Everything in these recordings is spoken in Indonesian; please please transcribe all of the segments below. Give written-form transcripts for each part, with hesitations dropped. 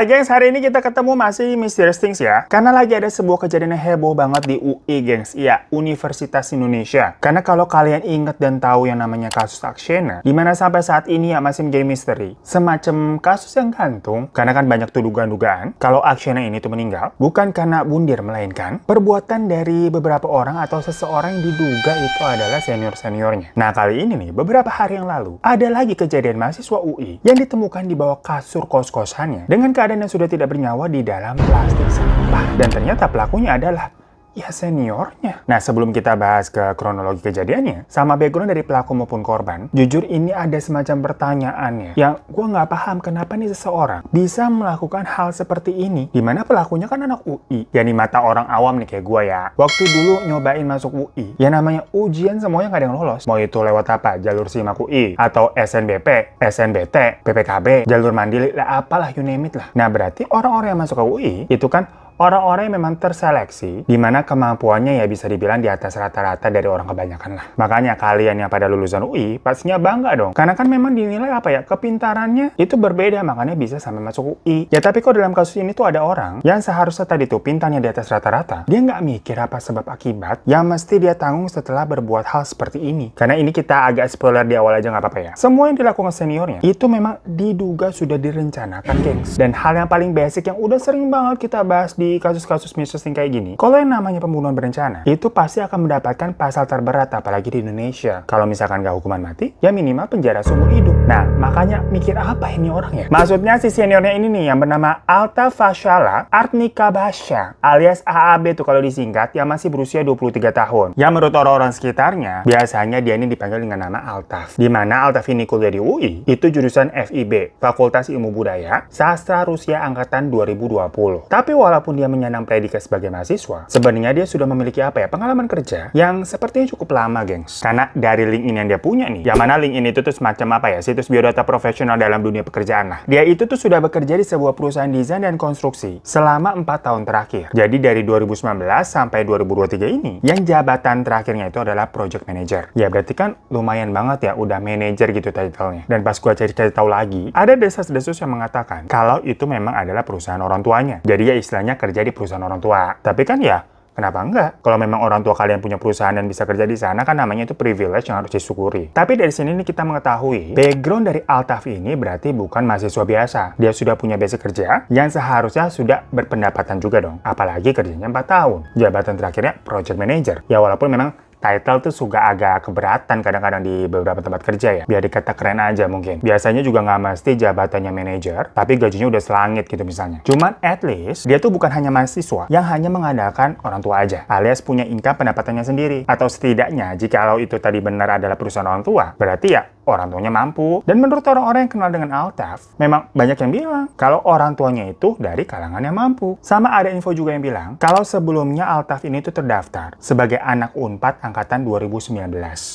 Hai gengs, hari ini kita ketemu masih Mysterious Things ya. Karena lagi ada sebuah kejadian yang heboh banget di UI gengs. Iya, Universitas Indonesia. Karena kalau kalian ingat dan tahu yang namanya kasus Akshena, dimana sampai saat ini ya masih menjadi misteri. Semacam kasus yang gantung, karena kan banyak tuh dugaan-dugaan kalau Akshena ini tuh meninggal bukan karena bundir, melainkan perbuatan dari beberapa orang atau seseorang yang diduga itu adalah senior-seniornya. Nah kali ini nih, beberapa hari yang lalu, ada lagi kejadian mahasiswa UI yang ditemukan di bawah kasur kos-kosannya dengan keadaan yang sudah tidak bernyawa di dalam plastik sampah. Dan ternyata pelakunya adalah ya seniornya. Nah sebelum kita bahas ke kronologi kejadiannya sama background dari pelaku maupun korban, jujur ini ada semacam pertanyaannya yang gue nggak paham kenapa nih seseorang bisa melakukan hal seperti ini, dimana pelakunya kan anak UI ya, di mata orang awam nih kayak gue ya, waktu dulu nyobain masuk UI ya namanya ujian semuanya nggak ada yang lolos, mau itu lewat apa, jalur SIMAK UI atau SNBP, SNBT, PPKB, jalur mandiri lah, apalah you name it lah. Nah berarti orang-orang yang masuk ke UI itu kan orang-orang yang memang terseleksi, di mana kemampuannya ya bisa dibilang di atas rata-rata dari orang kebanyakan lah. Makanya kalian yang pada lulusan UI pastinya bangga dong, karena kan memang dinilai apa ya, kepintarannya itu berbeda, makanya bisa sampai masuk UI. Ya tapi kok dalam kasus ini tuh ada orang yang seharusnya tadi tuh pintarnya di atas rata-rata, dia nggak mikir apa sebab akibat yang mesti dia tanggung setelah berbuat hal seperti ini. Karena ini kita agak spoiler di awal aja nggak apa-apa ya. Semua yang dilakukan seniornya itu memang diduga sudah direncanakan, gengs. Dan hal yang paling basic yang udah sering banget kita bahas di kasus-kasus mistis kayak gini, kalau yang namanya pembunuhan berencana itu pasti akan mendapatkan pasal terberat, apalagi di Indonesia. Kalau misalkan nggak hukuman mati, ya minimal penjara seumur hidup. Nah makanya mikir apa ini orang ya, maksudnya si seniornya ini nih yang bernama Alta Fashala Artnika Basha alias AAB tuh kalau disingkat, yang masih berusia 23 tahun, yang menurut orang-orang sekitarnya biasanya dia ini dipanggil dengan nama Altaf, dimana Altaf ini kuliah di UI itu jurusan FIB, Fakultas Ilmu Budaya Sastra Rusia angkatan 2020. Tapi walaupun dia menyandang predikat sebagai mahasiswa, sebenarnya dia sudah memiliki apa ya, pengalaman kerja yang sepertinya cukup lama, gengs. Karena dari LinkedIn yang dia punya nih, yang mana LinkedIn itu tuh semacam apa ya, situs biodata profesional dalam dunia pekerjaan lah. Dia itu tuh sudah bekerja di sebuah perusahaan desain dan konstruksi selama 4 tahun terakhir. Jadi dari 2019 sampai 2023 ini, yang jabatan terakhirnya itu adalah project manager. Ya berarti kan lumayan banget ya, udah manager gitu title-nya. Dan pas gua cari-cari tahu lagi, ada desas-desus yang mengatakan kalau itu memang adalah perusahaan orang tuanya. Jadi ya istilahnya kerja di perusahaan orang tua. Tapi kan ya, kenapa enggak? Kalau memang orang tua kalian punya perusahaan dan bisa kerja di sana, kan namanya itu privilege yang harus disyukuri. Tapi dari sini nih kita mengetahui, background dari Altaf ini berarti bukan mahasiswa biasa. Dia sudah punya basic kerja yang seharusnya sudah berpendapatan juga dong. Apalagi kerjanya 4 tahun. Jabatan terakhirnya project manager. Ya walaupun memang title tuh juga agak keberatan kadang-kadang di beberapa tempat kerja ya. Biar dikata keren aja mungkin. Biasanya juga nggak mesti jabatannya manajer, tapi gajinya udah selangit gitu misalnya. Cuman at least, dia tuh bukan hanya mahasiswa yang hanya mengandalkan orang tua aja. Alias punya income pendapatannya sendiri. Atau setidaknya, jikalau itu tadi benar adalah perusahaan orang tua, berarti ya orang tuanya mampu. Dan menurut orang-orang yang kenal dengan Altaf, memang banyak yang bilang kalau orang tuanya itu dari kalangan yang mampu. Sama ada info juga yang bilang, kalau sebelumnya Altaf ini tuh terdaftar sebagai anak UNPAD angkatan 2019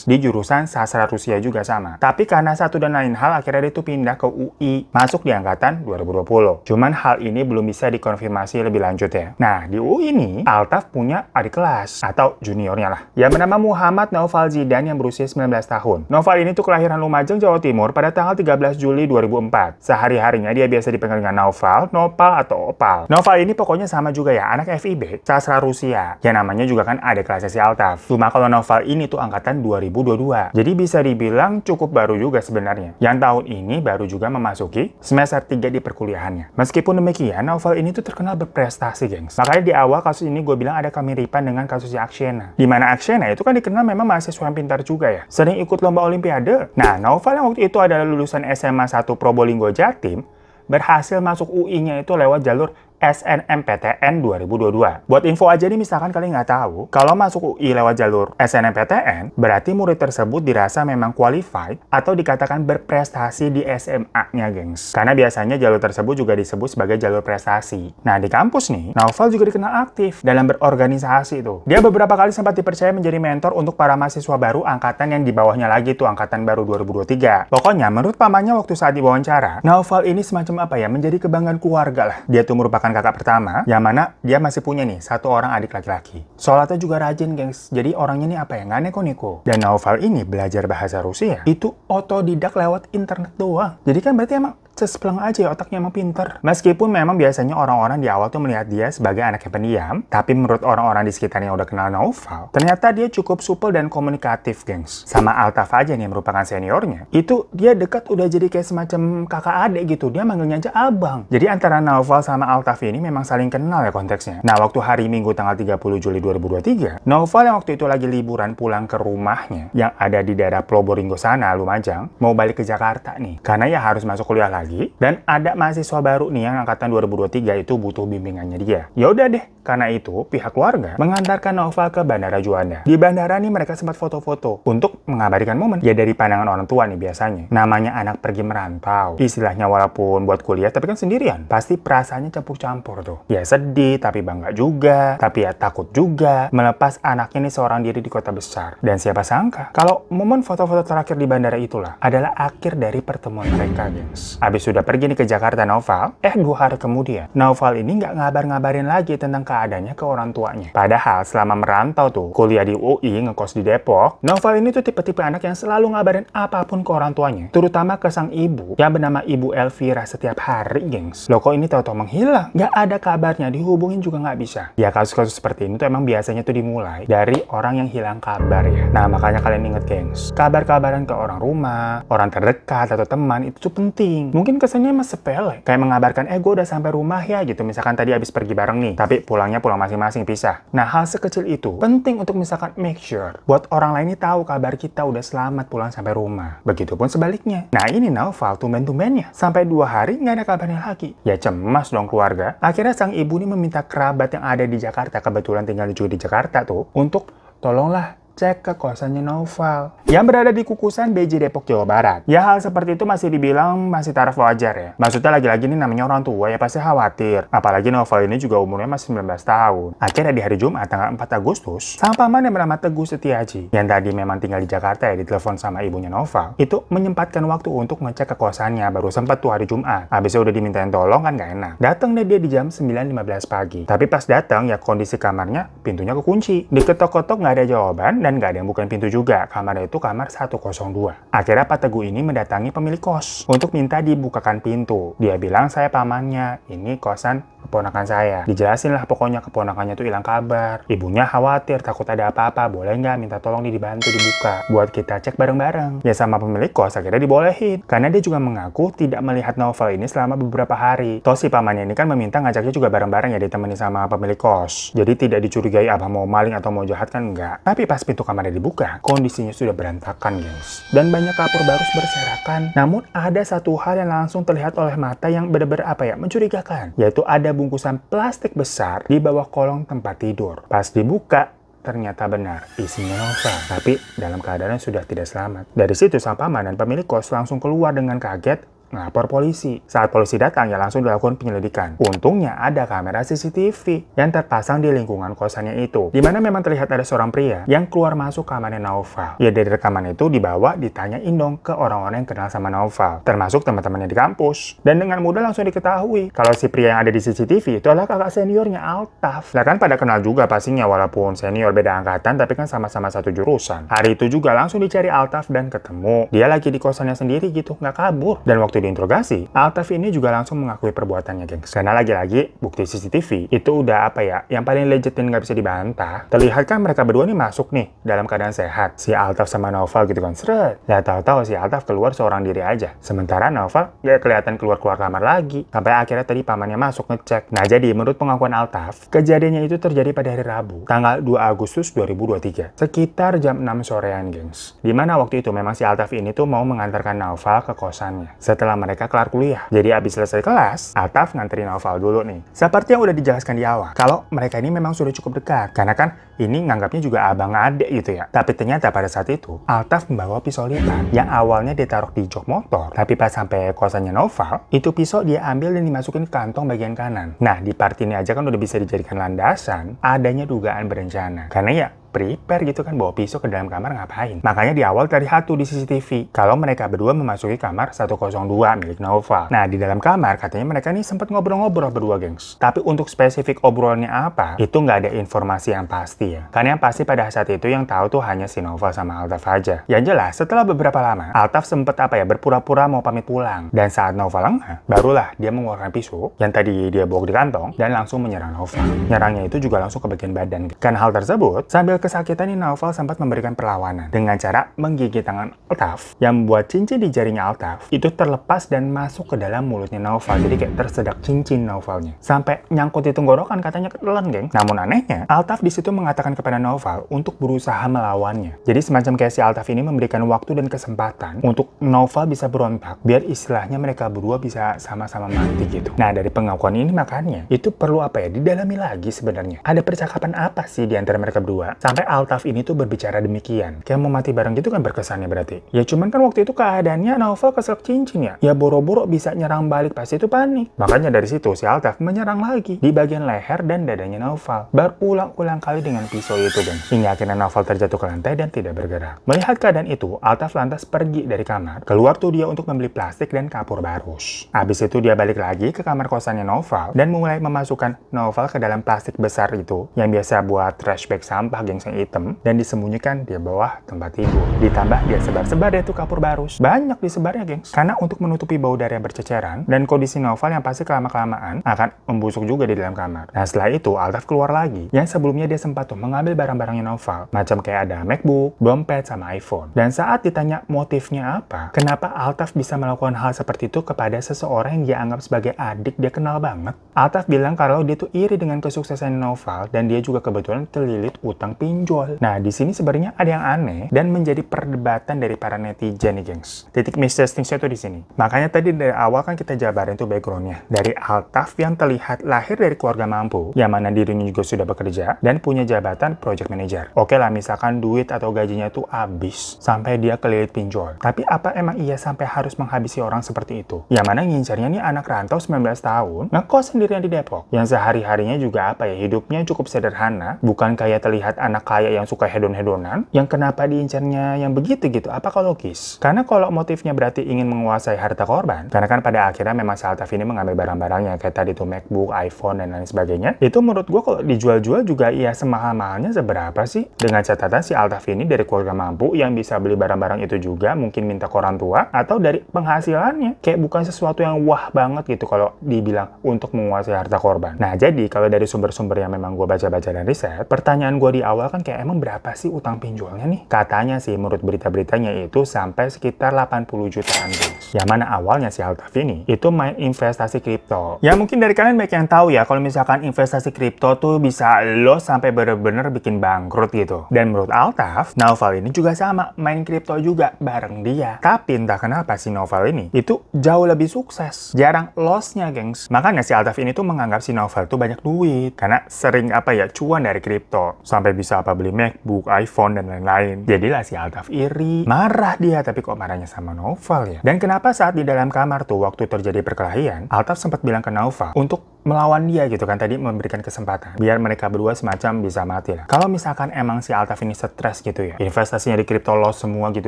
di jurusan sastra Rusia juga sama. Tapi karena satu dan lain hal akhirnya dia tuh pindah ke UI, masuk di angkatan 2020. Cuman hal ini belum bisa dikonfirmasi lebih lanjut ya. Nah di UI ini Altaf punya adik kelas atau juniornya lah, yang bernama Muhammad Naufal Zidan yang berusia 19 tahun. Naufal ini tuh kelahiran Lumajang, Jawa Timur pada tanggal 13 Juli 2004. Sehari-harinya dia biasa dipanggil dengan Naufal, Nopal, atau Opal. Naufal ini pokoknya sama juga ya, anak FIB, sastra Rusia. Ya namanya juga kan ada kelasnya si Altaf. Cuma kalau Naufal ini tuh angkatan 2022. Jadi bisa dibilang cukup baru juga sebenarnya. Yang tahun ini baru juga memasuki semester 3 di perkuliahannya. Meskipun demikian, Naufal ini tuh terkenal berprestasi, gengs. Makanya di awal kasus ini gue bilang ada kemiripan dengan kasusnya Akshena. Dimana Akshena itu kan dikenal memang mahasiswa yang pintar juga ya. Sering ikut lomba olimpiade. Nah, Naufal yang waktu itu adalah lulusan SMA 1 Probolinggo Jatim, berhasil masuk UI-nya itu lewat jalur SNMPTN 2022. Buat info aja nih, misalkan kalian nggak tahu, kalau masuk UI lewat jalur SNMPTN, berarti murid tersebut dirasa memang qualified atau dikatakan berprestasi di SMA-nya, gengs. Karena biasanya jalur tersebut juga disebut sebagai jalur prestasi. Nah, di kampus nih, Naufal juga dikenal aktif dalam berorganisasi tuh. Dia beberapa kali sempat dipercaya menjadi mentor untuk para mahasiswa baru angkatan yang di bawahnya lagi tuh, angkatan baru 2023. Pokoknya, menurut pamannya waktu saat diwawancara, Naufal ini semacam apa ya, menjadi kebanggaan keluarga lah. Dia tuh merupakan kakak pertama, yang mana dia masih punya nih 1 orang adik laki-laki. Sholatnya juga rajin, gengs. Jadi orangnya nih apa ya, nggak neko-neko. Dan Naufal ini belajar bahasa Rusia itu otodidak lewat internet doang. Jadi kan berarti emang cespleng aja ya otaknya, emang pinter. Meskipun memang biasanya orang-orang di awal tuh melihat dia sebagai anak yang pendiam, tapi menurut orang-orang di sekitarnya yang udah kenal Naufal, ternyata dia cukup supel dan komunikatif, gengs. Sama Altaf aja nih yang merupakan seniornya, itu dia dekat udah jadi kayak semacam kakak adik gitu, dia manggilnya aja abang. Jadi antara Naufal sama Altaf ini memang saling kenal ya konteksnya. Nah, waktu hari Minggu tanggal 30 Juli 2023, Naufal yang waktu itu lagi liburan pulang ke rumahnya yang ada di daerah Probolinggo sana, Lumajang, mau balik ke Jakarta nih. Karena ya harus masuk kuliah lagi, dan ada mahasiswa baru nih yang angkatan 2023 itu butuh bimbingannya dia. Ya udah deh, karena itu pihak keluarga mengantarkan Naufal ke Bandara Juanda. Di bandara nih mereka sempat foto-foto untuk mengabadikan momen. Ya dari pandangan orang tua nih biasanya. Namanya anak pergi merantau. Istilahnya walaupun buat kuliah tapi kan sendirian. Pasti perasaannya campur-campur tuh. Ya sedih tapi bangga juga. Tapi ya takut juga melepas anaknya nih seorang diri di kota besar. Dan siapa sangka kalau momen foto-foto terakhir di bandara itulah adalah akhir dari pertemuan mereka, gengs. Abis sudah pergi nih ke Jakarta Naufal, 2 hari kemudian Naufal ini nggak ngabar-ngabarin lagi tentang keadaannya ke orang tuanya. Padahal selama merantau tuh, kuliah di UI, ngekos di Depok, Naufal ini tuh tipe-tipe anak yang selalu ngabarin apapun ke orang tuanya. Terutama ke sang ibu yang bernama Ibu Elvira setiap hari, gengs. Loh kok ini tahu-tahu menghilang? Nggak ada kabarnya, dihubungin juga nggak bisa. Ya kasus-kasus seperti ini tuh emang biasanya tuh dimulai dari orang yang hilang kabar ya. Nah makanya kalian inget, gengs, kabar-kabaran ke orang rumah, orang terdekat atau teman itu tuh penting. Mungkin kesannya emang sepele, kayak mengabarkan gue udah sampai rumah ya gitu, misalkan tadi habis pergi bareng nih, tapi pulangnya pulang masing-masing pisah. Nah hal sekecil itu penting untuk misalkan make sure buat orang lain ini tahu kabar kita udah selamat pulang sampai rumah. Begitupun sebaliknya. Nah ini Naufal tumben-tumbennya sampai 2 hari nggak ada kabarnya lagi. Ya cemas dong keluarga. Akhirnya sang ibu ini meminta kerabat yang ada di Jakarta, kebetulan tinggal juga di Jakarta tuh, untuk tolonglah cek ke kosannya Naufal yang berada di Kukusan BJ Depok, Jawa Barat. Ya hal seperti itu masih dibilang masih taraf wajar ya. Maksudnya lagi-lagi ini namanya orang tua ya pasti khawatir. Apalagi Naufal ini juga umurnya masih 19 tahun. Akhirnya di hari Jumat tanggal 4 Agustus, sang paman yang bernama Teguh Setiaji yang tadi memang tinggal di Jakarta ya, ditelepon sama ibunya Naufal, itu menyempatkan waktu untuk ngecek ke kosannya. Baru sempat tuh hari Jumat. Habisnya udah dimintain tolong kan gak enak. Datang deh dia di jam 9.15 pagi. Tapi pas datang ya kondisi kamarnya pintunya kekunci. Diketok-ketok nggak ada jawaban dan nggak ada yang bukain pintu juga. Kamarnya itu kamar 102. Akhirnya Pak Teguh ini mendatangi pemilik kos untuk minta dibukakan pintu. Dia bilang, saya pamannya, ini kosan keponakan saya. Dijelasin lah pokoknya keponakannya tuh hilang kabar. Ibunya khawatir, takut ada apa-apa. Boleh nggak minta tolong dibantu dibuka buat kita cek bareng-bareng. Ya sama pemilik kos akhirnya dibolehin. Karena dia juga mengaku tidak melihat Naufal ini selama beberapa hari. Toh si pamannya ini kan meminta ngajaknya juga bareng-bareng ya, ditemani sama pemilik kos. Jadi tidak dicurigai apa mau maling atau mau jahat kan enggak. Tapi pas pintu kamarnya dibuka, kondisinya sudah berantakan, gengs. Dan banyak kapur baru berserakan. Namun ada satu hal yang langsung terlihat oleh mata yang benar-benar mencurigakan. Yaitu ada bungkusan plastik besar di bawah kolong tempat tidur. Pas dibuka, ternyata benar isinya Naufal, tapi dalam keadaan sudah tidak selamat. Dari situ sang paman dan pemilik kos langsung keluar dengan kaget ngelapor polisi. Saat polisi datang ya langsung dilakukan penyelidikan. Untungnya ada kamera CCTV yang terpasang di lingkungan kosannya itu, di mana memang terlihat ada seorang pria yang keluar masuk kamarnya Naufal. Ya dari rekaman itu dibawa ditanyain dong ke orang-orang yang kenal sama Naufal, termasuk teman-temannya di kampus. Dan dengan mudah langsung diketahui kalau si pria yang ada di CCTV itu adalah kakak seniornya Altaf. Nah kan pada kenal juga pastinya, walaupun senior beda angkatan tapi kan sama-sama satu jurusan. Hari itu juga langsung dicari Altaf dan ketemu. Dia lagi di kosannya sendiri gitu, nggak kabur. Dan waktu diinterogasi, Altaf ini juga langsung mengakui perbuatannya, gengs. Karena lagi-lagi bukti CCTV itu udah yang paling legit dan nggak bisa dibantah. Terlihat kan mereka berdua nih masuk nih dalam keadaan sehat, si Altaf sama Naufal gitu kan, seret. Ya tahu-tahu si Altaf keluar seorang diri aja, sementara Naufal nggak kelihatan keluar kamar lagi. Sampai akhirnya tadi pamannya masuk ngecek. Nah jadi menurut pengakuan Altaf, kejadiannya itu terjadi pada hari Rabu, tanggal 2 Agustus 2023, sekitar jam 6 sorean, gengs. Dimana waktu itu memang si Altaf ini tuh mau mengantarkan Naufal ke kosannya setelah mereka kelar kuliah. Jadi abis selesai kelas, Altaf nganterin Naufal dulu nih. Seperti yang udah dijelaskan di awal, kalau mereka ini memang sudah cukup dekat. Karena kan ini nganggapnya juga abang adek gitu ya. Tapi ternyata pada saat itu, Altaf membawa pisau lipat yang awalnya ditaruh di jok motor. Tapi pas sampai kosannya Naufal, itu pisau dia ambil dan dimasukin ke kantong bagian kanan. Nah, di part ini aja kan udah bisa dijadikan landasan adanya dugaan berencana. Karena ya prepare gitu kan, bawa pisau ke dalam kamar ngapain. Makanya di awal terlihat tuh di CCTV kalau mereka berdua memasuki kamar 102 milik Naufal. Nah, di dalam kamar katanya mereka nih sempat ngobrol-ngobrol berdua, gengs. Tapi untuk spesifik obrolannya apa, itu nggak ada informasi yang pasti ya. Karena yang pasti pada saat itu yang tahu tuh hanya si Naufal sama Altaf aja. Yang jelas, setelah beberapa lama, Altaf sempet berpura-pura mau pamit pulang. Dan saat Naufal lengah, barulah dia mengeluarkan pisau yang tadi dia bawa di kantong dan langsung menyerang Naufal. Nyerangnya itu juga langsung ke bagian badan. Karena hal tersebut, sambil kesakitan nih Naufal sempat memberikan perlawanan dengan cara menggigit tangan Altaf yang membuat cincin di jarinya Altaf itu terlepas dan masuk ke dalam mulutnya Naufal. Jadi kayak tersedak cincin Naufalnya. Sampai nyangkut di tenggorokan, katanya ketelan, geng. Namun anehnya, Altaf di situ mengatakan kepada Naufal untuk berusaha melawannya. Jadi semacam kayak si Altaf ini memberikan waktu dan kesempatan untuk Naufal bisa berontak, biar istilahnya mereka berdua bisa sama-sama mati gitu. Nah, dari pengakuan ini makanya itu perlu didalami lagi sebenarnya. Ada percakapan apa sih di antara mereka berdua sampai Altaf ini tuh berbicara demikian? Kayak mau mati bareng gitu kan berkesannya berarti. Ya cuman kan waktu itu keadaannya Naufal keselak cincin ya. Ya boro-boro bisa nyerang balik, pasti itu panik. Makanya dari situ si Altaf menyerang lagi di bagian leher dan dadanya Naufal. Berulang-ulang kali dengan pisau itu, geng. Hingga akhirnya Naufal terjatuh ke lantai dan tidak bergerak. Melihat keadaan itu, Altaf lantas pergi dari kamar. Keluar tuh dia untuk membeli plastik dan kapur barus. Habis itu dia balik lagi ke kamar kosannya Naufal dan mulai memasukkan Naufal ke dalam plastik besar itu yang biasa buat trash bag sampah, gengs, yang hitam, dan disembunyikan di bawah tempat tidur. Ditambah dia sebar-sebar deh tuh kapur barus. Banyak disebarnya, gengs. Karena untuk menutupi bau darah yang berceceran dan kondisi Naufal yang pasti kelama-kelamaan akan membusuk juga di dalam kamar. Nah, setelah itu Altaf keluar lagi. Yang sebelumnya dia sempat tuh mengambil barang-barangnya Naufal, macam kayak ada MacBook, dompet, sama iPhone. Dan saat ditanya motifnya apa, kenapa Altaf bisa melakukan hal seperti itu kepada seseorang yang dia anggap sebagai adik dia kenal banget, Altaf bilang kalau dia tuh iri dengan kesuksesan Naufal dan dia juga kebetulan terlilit utang pinjol. Nah, di sini sebenarnya ada yang aneh dan menjadi perdebatan dari para netizen nih, gengs. Titik misteriusnya tuh di sini. Makanya tadi dari awal kan kita jabarin tuh backgroundnya. Dari Altaf yang terlihat lahir dari keluarga mampu, yang mana dirinya juga sudah bekerja dan punya jabatan project manager. Oke lah, misalkan duit atau gajinya tuh habis sampai dia kelilit pinjol. Tapi apa emang iya sampai harus menghabisi orang seperti itu? Yang mana ngincarnya nih anak rantau 19 tahun, ngekos sendirian di Depok. Yang sehari-harinya juga hidupnya cukup sederhana, bukan kayak terlihat anak kaya yang suka hedon-hedonan, yang kenapa diincarnya yang begitu gitu, apakah logis? Karena kalau motifnya berarti ingin menguasai harta korban, karena kan pada akhirnya memang si Altaf ini mengambil barang-barangnya, kayak tadi tuh MacBook, iPhone, dan lain sebagainya, itu menurut gue kalau dijual-jual juga ya semahal-mahalnya seberapa sih? Dengan catatan si Altaf ini dari keluarga mampu yang bisa beli barang-barang itu juga mungkin minta ke orang tua, atau dari penghasilannya, kayak bukan sesuatu yang wah banget gitu kalau dibilang untuk menguasai harta korban. Nah, jadi kalau dari sumber-sumber yang memang gue baca-baca dan riset, pertanyaan gue di awal kan kayak emang berapa sih utang pinjolnya nih? Katanya sih menurut berita-beritanya itu sampai sekitar 80 jutaan, guys. Yang mana awalnya si Altaf ini itu main investasi kripto. Ya mungkin dari kalian banyak yang tahu ya kalau misalkan investasi kripto tuh bisa lo sampai bener-bener bikin bangkrut gitu. Dan menurut Altaf, Naufal ini juga sama, main kripto juga bareng dia. Tapi entah kenapa si Naufal ini itu jauh lebih sukses. Jarang loss-nya, gengs. Makanya si Altaf ini tuh menganggap si Naufal tuh banyak duit. Karena sering cuan dari kripto. Sampai bisa beli MacBook, iPhone, dan lain-lain. Jadilah si Altaf iri. Marah dia, tapi kok marahnya sama Naufal ya? Dan kenapa saat di dalam kamar tuh waktu terjadi perkelahian, Altaf sempat bilang ke Naufal untuk melawan dia gitu kan, tadi memberikan kesempatan biar mereka berdua semacam bisa mati lah. Kalau misalkan emang si Altaf ini stres gitu ya, investasinya di kripto loss semua gitu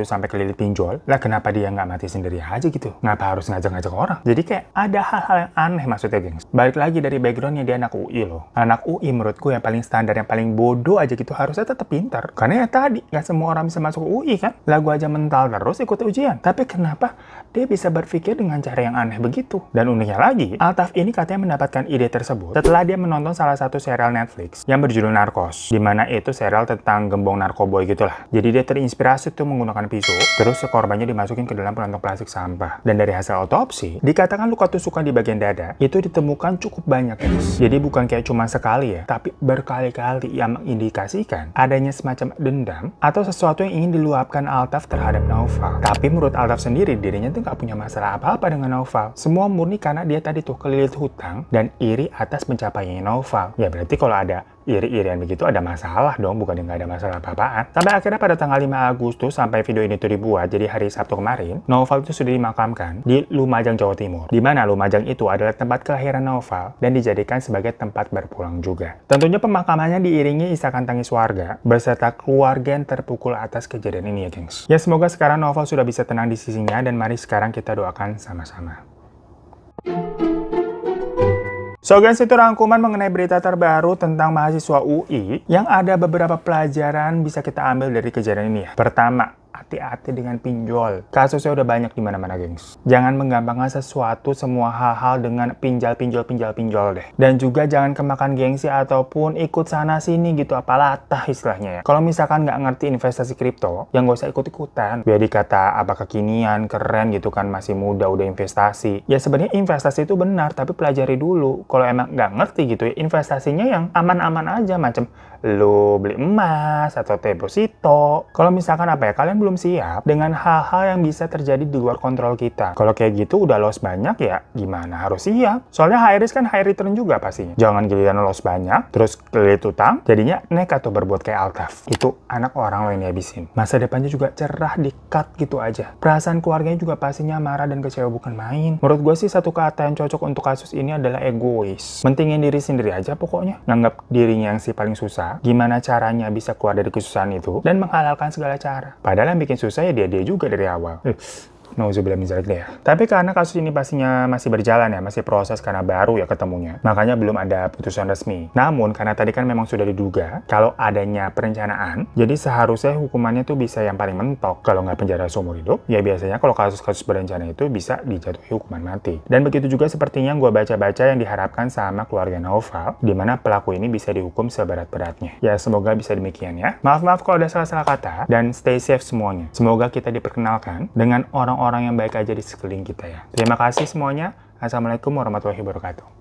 sampai kelilit pinjol, lah kenapa dia nggak mati sendiri aja gitu? Ngapa harus ngajak-ngajak orang? Jadi kayak ada hal-hal yang aneh maksudnya, gengs. Balik lagi dari backgroundnya dia anak UI loh. Anak UI menurut gue yang paling standar, yang paling bodoh aja gitu harusnya tetap pintar. Karena ya tadi nggak semua orang bisa masuk UI kan? Lah gue aja mental terus ikut ujian. Tapi kenapa dia bisa berpikir dengan cara yang aneh begitu? Dan uniknya lagi, Altaf ini katanya mendapatkan ide tersebut setelah dia menonton salah satu serial Netflix yang berjudul Narcos, dimana itu serial tentang gembong narkoboy gitulah. Jadi dia terinspirasi tuh menggunakan pisau, terus korbannya dimasukin ke dalam kantong plastik sampah. Dan dari hasil otopsi, dikatakan luka tusukan di bagian dada itu ditemukan cukup banyak, guys. Jadi bukan kayak cuma sekali ya, tapi berkali-kali yang mengindikasikan adanya semacam dendam atau sesuatu yang ingin diluapkan Altaf terhadap Naufal. Tapi menurut Altaf sendiri, dirinya tuh nggak punya masalah apa-apa dengan Naufal. Semua murni karena dia tadi tuh kelilit hutang dan iri atas pencapaiannya Naufal. Ya berarti kalau ada iri-irian begitu ada masalah dong, bukan nggak ada masalah apa-apaan. Sampai akhirnya pada tanggal 5 Agustus sampai video ini tuh dibuat, jadi hari Sabtu kemarin, Naufal itu sudah dimakamkan di Lumajang, Jawa Timur. Di mana Lumajang itu adalah tempat kelahiran Naufal dan dijadikan sebagai tempat berpulang juga. Tentunya pemakamannya diiringi isakan tangis warga beserta keluarga yang terpukul atas kejadian ini ya gengs. Ya semoga sekarang Naufal sudah bisa tenang di sisinya dan mari sekarang kita doakan sama-sama. So guys, itu rangkuman mengenai berita terbaru tentang mahasiswa UI yang ada beberapa pelajaran bisa kita ambil dari kejadian ini ya. Pertama, hati-hati dengan pinjol. Kasusnya udah banyak di mana-mana, gengs. Jangan menggampangkan sesuatu semua hal-hal dengan pinjol deh. Dan juga jangan kemakan gengsi ataupun ikut sana-sini gitu, apalatah istilahnya ya. Kalau misalkan nggak ngerti investasi kripto, yang nggak usah ikut-ikutan. Biar dikata apa kekinian, keren gitu kan, masih muda udah investasi. Ya sebenarnya investasi itu benar, tapi pelajari dulu. Kalau emang nggak ngerti gitu ya, investasinya yang aman-aman aja, macam lo beli emas atau deposito. Kalau misalkan apa ya, kalian belum siap dengan hal-hal yang bisa terjadi di luar kontrol kita. Kalau kayak gitu udah loss banyak ya gimana, harus siap. Soalnya high risk kan high return juga pastinya. Jangan giliran loss banyak, terus kelilit utang, jadinya nekat tuh berbuat kayak Altaf. Itu anak orang lo yang dihabisin. Masa depannya juga cerah di-cut gitu aja. Perasaan keluarganya juga pastinya marah dan kecewa bukan main. Menurut gue sih satu kata yang cocok untuk kasus ini adalah egois. Mentingin diri sendiri aja pokoknya. Nganggap dirinya yang si paling susah, gimana caranya bisa keluar dari kesusahan itu, dan menghalalkan segala cara. Padahal yang bikin susah ya dia juga dari awal. Nauzubillah min dzalik deh ya. Tapi karena kasus ini pastinya masih berjalan ya, masih proses karena baru ya ketemunya. Makanya belum ada putusan resmi. Namun karena tadi kan memang sudah diduga kalau adanya perencanaan, jadi seharusnya hukumannya tuh bisa yang paling mentok. Kalau nggak penjara seumur hidup, ya biasanya kalau kasus-kasus berencana itu bisa dijatuhi hukuman mati. Dan begitu juga sepertinya gue baca-baca yang diharapkan sama keluarga Naufal, di mana pelaku ini bisa dihukum seberat-beratnya. Ya semoga bisa demikian ya. Maaf kalau ada salah-salah kata, dan stay safe semuanya. Semoga kita diperkenalkan dengan orang-orang yang baik aja di sekeliling kita ya. Terima kasih semuanya. Assalamualaikum warahmatullahi wabarakatuh.